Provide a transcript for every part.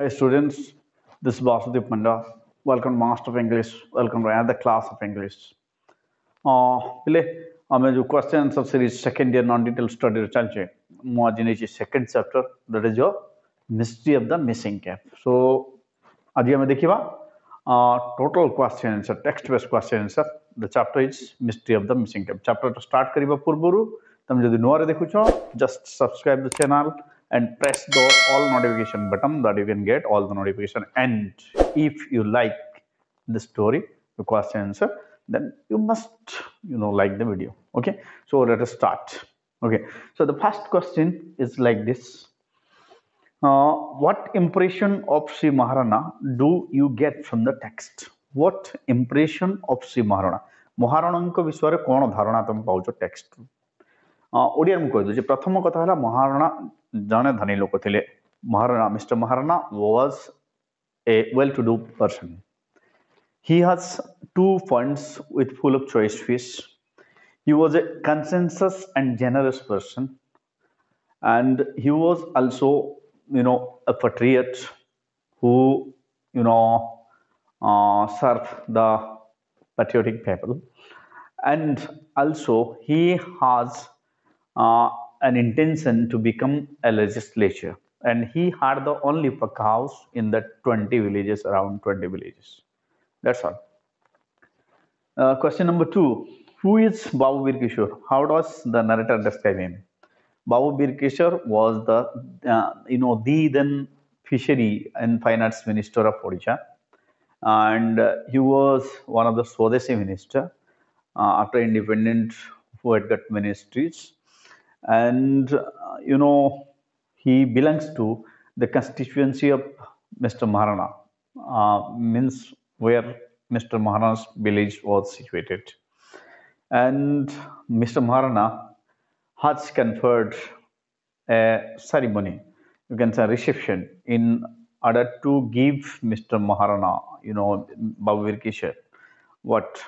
Hi students, this is Vasudev Panda. Welcome to Master of English. Welcome to another class of English. ପିଲେ ଆମେ ଯେଉଁ question answer series second year non detail ଷ୍ଟଡିରେ ଚାଲିଛେ ମୁଁ ଆଜି ନେଇଛି second chapter that is your mystery of the missing cap. So ଆଜି ଆମେ ଦେଖିବା total question answer text base question answer the chapter is mystery of the missing cap. ଚାପ୍ଟରଟା start କରିବା ପୂର୍ବରୁ ତମେ ଯଦି ନୂଆରେ ଦେଖୁଛ just subscribe the channel and press the all notification button that you can get all the notification. And if you like the story, the question answer, then you must like the video. Okay, so let us start. Okay, so the first question is like this. What impression of Sri Maharana do you get from the text? What impression of Sri Maharana? Maharana विषय में कौन धारणा तुम पाउछ text Odia में कहि प्रथम कथा है महाराणा जने धनी लोक थे। Maharana mister Maharana was a well to do person. He has 2 funds with full of choice fish. He was a conscientious and generous person, and he was also a patriot who served the patriotic people, and also he has an intention to become a legislature, and he had the only Pak house in the 20 villages, around 20 villages. That's all. Question number 2. Who is Babu Bir Kishore? How does the narrator describe him? Babu Bir Kishore was the the then fishery and finance minister of Odisha, and he was one of the Swadeshi minister after independent who had got ministries. And he belongs to the constituency of Mr. Maharana, means where Mr. Maharana's village was situated. And Mr. Maharana has conferred a ceremony, you can say reception, in order to give Mr. Maharana, Babu Bir Kishore, what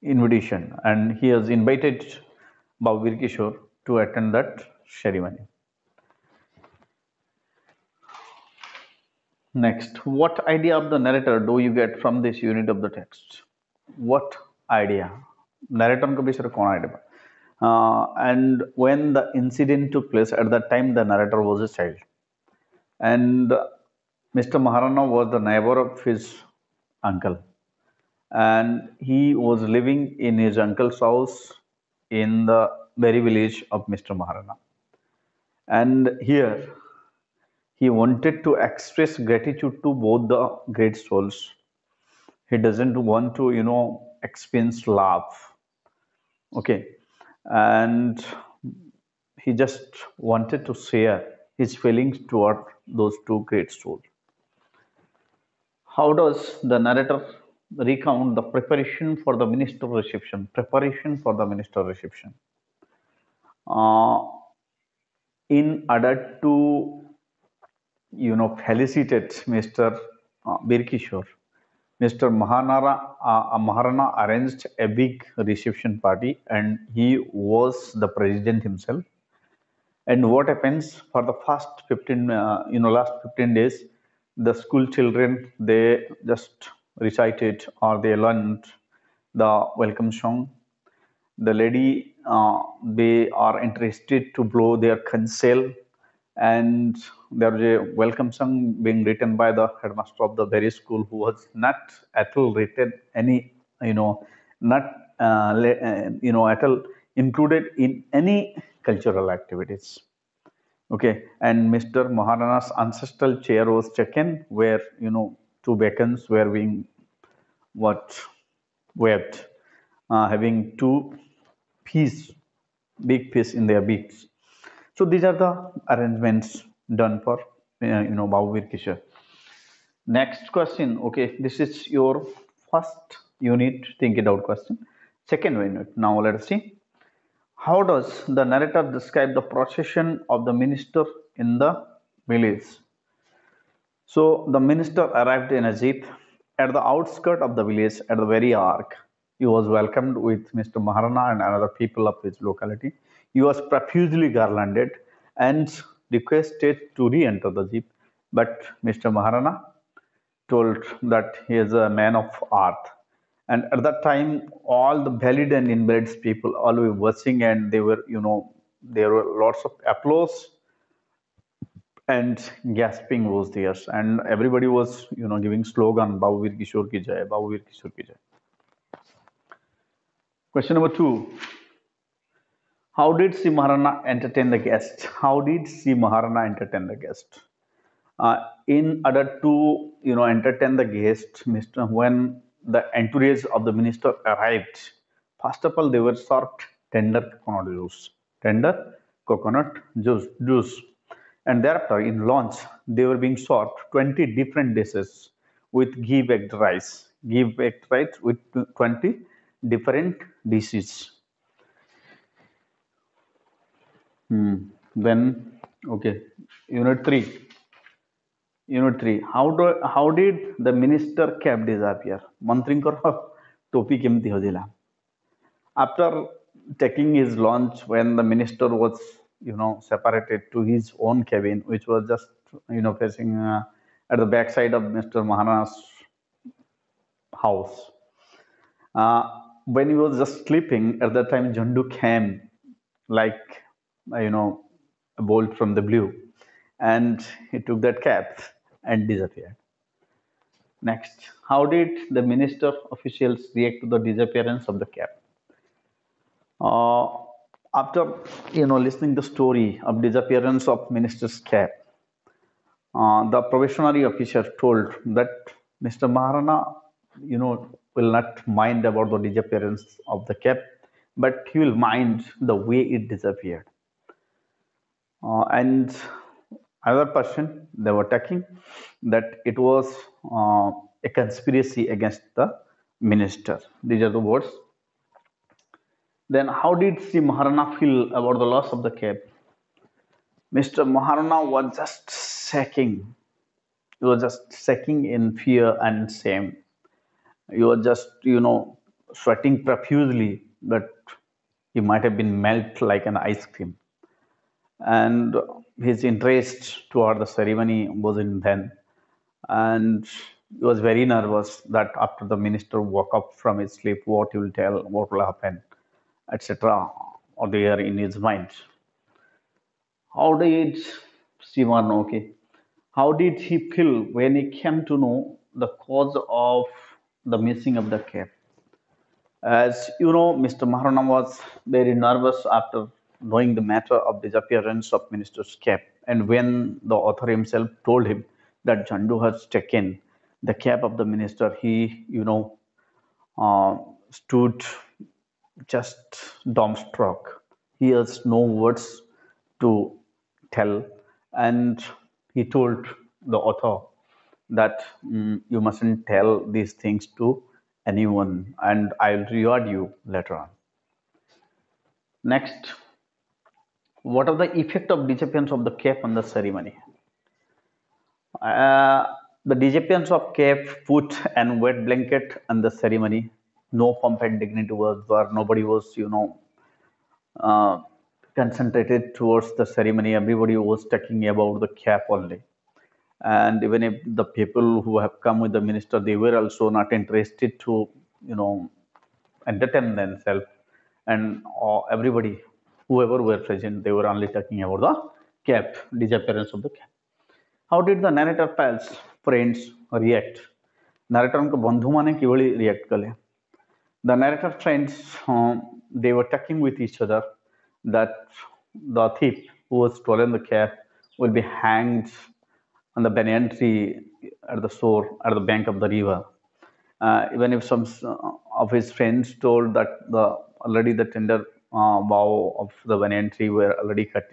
invitation, and he has invited Babu Bir Kishore to attend that ceremony. Next, what idea of the narrator do you get from this unit of the text? What idea? Narrator ko bisare kon idea? And when the incident took place, at that time the narrator was a child, and Mr. Maharana was the neighbor of his uncle, and he was living in his uncle's house in the very village of Mr. Maharana. And here he wanted to express gratitude to both the great souls. He doesn't want to experience love, okay, and he just wanted to share his feelings toward those 2 great souls. How does the narrator recount the preparation for the minister reception? Preparation for the minister reception. In order to felicitate Mr. Bir Kishore, Mr. Maharana arranged a big reception party, and he was the president himself. And what happens, for the first 15 last 15 days, the school children, they just recited or they learned the welcome song. The lady, they are interested to blow their conch, and there was a welcome song being written by the headmaster of the very school, who was not at all written any not at all included in any cultural activities. Okay, and Mr. Maharana's ancestral chair was taken, where 2 bacons were being waved, having 2 fish, big fish in their beaks. So these are the arrangements done for Babu Bir Kishore. Next question. Okay, this is your first unit think it out question. Second unit. Now let us see. How does the narrator describe the procession of the minister in the village? So the minister arrived in a jeep at the outskirts of the village, at the very arc. He was welcomed with Mr. Maharana and another people of his locality. He was profusely garlanded, and requested to re-enter the jeep, but Mr. Maharana told that he is a man of earth. And at that time, all the valid and invalid people all were watching, and they were, there were lots of applause and gasping was there, and everybody was, giving slogan Bahuvir Kishore ki jai, Bahuvir Kishore ki jai. Question number 2. How did Sri Maharana entertain the guest? How did Sri Maharana entertain the guest? In order to entertain the guest, Mr. When the entourage of the minister arrived, first of all they were served tender coconut juice, and thereafter in lunch they were being served 20 different dishes with ghee baked rice, with 20 different dishes. Then, okay, unit 3. Unit 3. How did the minister cap disappear? Mantrinkar topi kemti hojila. After taking his lunch, when the minister was, separated to his own cabin, which was just, facing at the backside of Mr. Maharana's house. When he was just sleeping, at that time, Jandu came like, a bolt from the blue, and he took that cap and disappeared. Next, how did the minister officials react to the disappearance of the cap? Uh, After listening the story of disappearance of minister's cap, the probationary officer told that Mr. Maharana, will not mind about the disappearance of the cap, but he will mind the way it disappeared. And another person they were talking that it was a conspiracy against the minister. These are the words. Then how did Sri Maharana feel about the loss of the cap? Mr. Maharana was just shaking. He was just shaking in fear and shame. He was just, sweating profusely that he might have been melt like an ice cream. And his interest toward the ceremony was in then. And he was very nervous that after the minister woke up from his sleep, what he will tell, what will happen, etc. or there in his mind. How did Sivan, okay, how did he feel when he came to know the cause of the missing of the cap? As you know, Mr. Maharana was very nervous after knowing the matter of disappearance of minister's cap. And when the author himself told him that Jandu has taken the cap of the minister, he, stood just dumbstruck. He has no words to tell, and he told the author that you mustn't tell these things to anyone, and I'll reward you later on. Next, what are the effect of disappearance of the cap on the ceremony? The disappearance of cap put and wet blanket on the ceremony. No pomp and dignity was there. Nobody was, uh, concentrated towards the ceremony. Everybody was talking about the cap only. And even if the people who have come with the minister, they were also not interested to, entertain themselves. And everybody, whoever were present, they were only talking about the cap, disappearance of the cap. How did the narrator pals friends react? Narrator को बंधु माने किभଳି react कले? The narrator friends they were talking with each other that the thief who was stolen the cap will be hanged on the banyan tree at the shore at the bank of the river. Even if some of his friends told that already the tender bough of the banyan tree were already cut,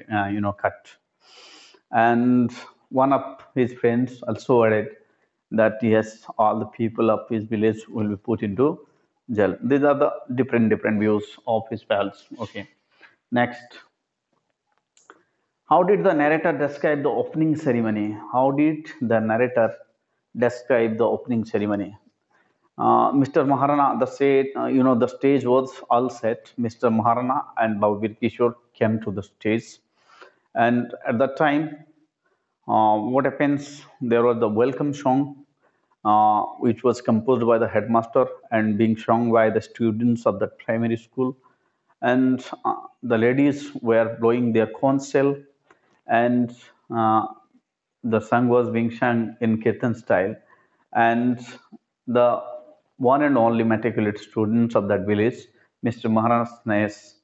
and one of his friends also added that yes, all the people of his village will be put into jail. These are the different views of his pals. Okay, next, how did the narrator describe the opening ceremony? How did the narrator describe the opening ceremony? Mr. Maharana, the stage was all set. Mr. Maharana and Bahuvir Kishore came to the stage, And at that time, what happens? There was the welcome song, which was composed by the headmaster and being sung by the students of that primary school. And the ladies were blowing their conch shell, and the song was being sung in Kirtan style. And the one and only matriculate students of that village, Mr. Maharaj Snaes,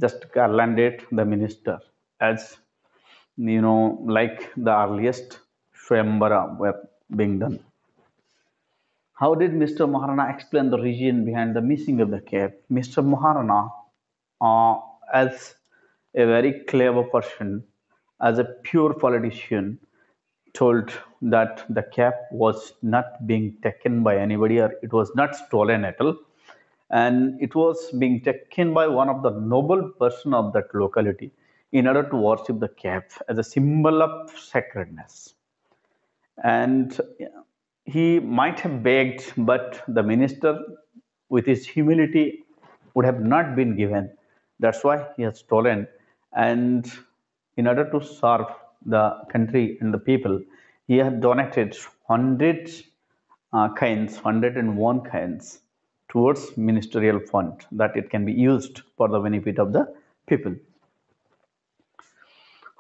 just garlanded the minister as like the earliest Swayambara were being done. How did Mr. Maharana explain the reason behind the missing of the cap? Mr. Maharana, uh, as a very clever person, as a pure politician, told that the cap was not being taken by anybody, or it was not stolen at all, and it was being taken by one of the noble person of that locality in order to worship the cap as a symbol of sacredness. And he might have begged, but the minister, with his humility, would have not been given. That's why he has stolen. And in order to serve the country and the people, he had donated 100 kinds, 101 kinds towards ministerial fund that it can be used for the benefit of the people.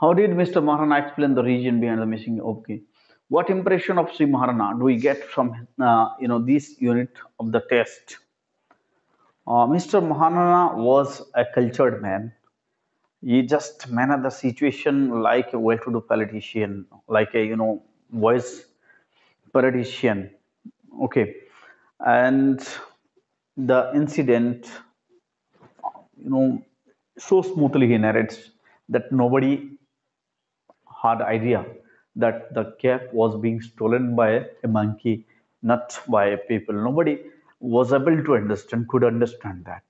How did Mr. Maharana explain the reason behind the missing? Okay. What impression of Sri Maharana do we get from this unit of the test? Mr. Maharana was a cultured man. He just managed the situation like a well-to-do politician, like a voice politician. Okay, and the incident, so smoothly he narrates that nobody had idea that the cap was being stolen by a monkey, not by people. Nobody was able to understand, could understand that.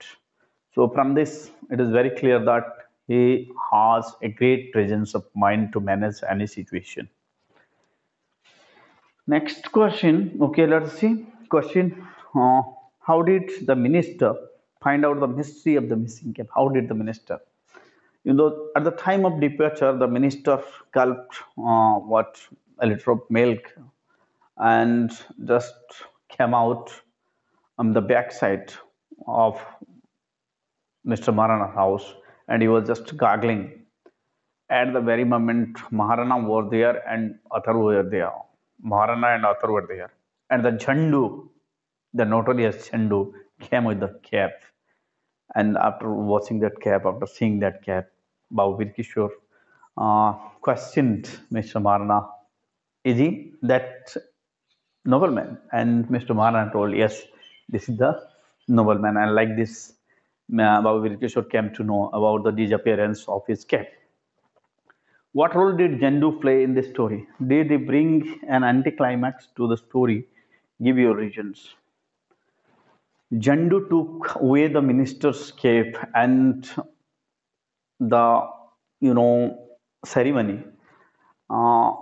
So from this, it is very clear that he has a great presence of mind to manage any situation. Next question. Okay, let's see. Question: how did the minister find out the mystery of the missing cap? How did the minister? At the time of departure, the minister gulped what a liter of milk and just came out on the backside of Mr. Maharana's house, and he was just gargling. At the very moment, Maharana was there and Athar were there. Maharana and Athar were there, and the Jhandu, the notorious Jhandu, came with the cap. And after watching that cap, after seeing that cap, Bhavir Kishore questioned Mr. Marana, is he that nobleman? And Mr. Marana told, yes, this is the nobleman. And like this, Bhavir Kishore came to know about the disappearance of his cap. What role did Jandu play in this story? Did he bring an anticlimax to the story? Give your reasons. Jandu took away the minister's cape, and the ceremony uh,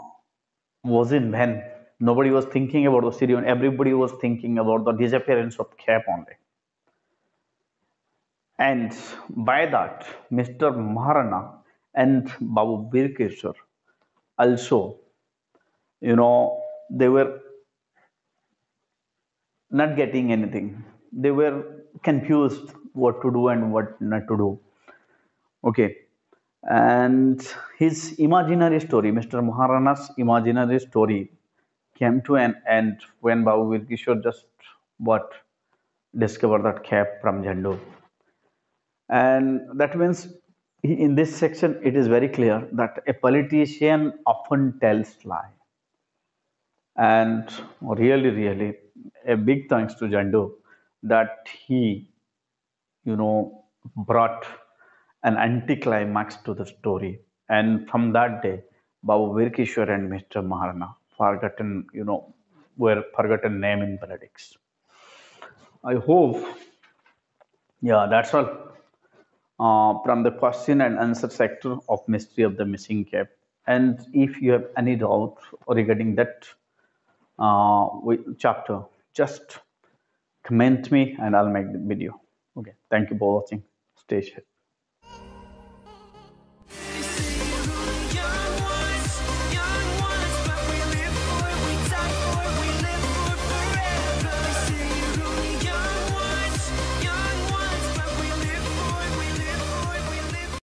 was in vain. Nobody was thinking about the ceremony. Everybody was thinking about the disappearance of cap only. And by that, Mr. Maharana and Babu Birkeshwar also, they were not getting anything. They were confused what to do and what not to do. Okay. And his imaginary story, Mr. Maharana's imaginary story, came to an end when Babu Virkishore just what discovered that cap from Jhandu. And that means in this section, it is very clear that a politician often tells lie. And really, really, a big thanks to Jhandu that he, brought an anticlimax to the story. And from that day, Babu Virkishwar and Mr. Maharana were forgotten name in politics. I hope, yeah, that's all from the question and answer sector of Mystery of the Missing Cap. And if you have any doubt regarding that chapter, just comment me and I'll make the video. Okay, thank you for watching. Stay safe.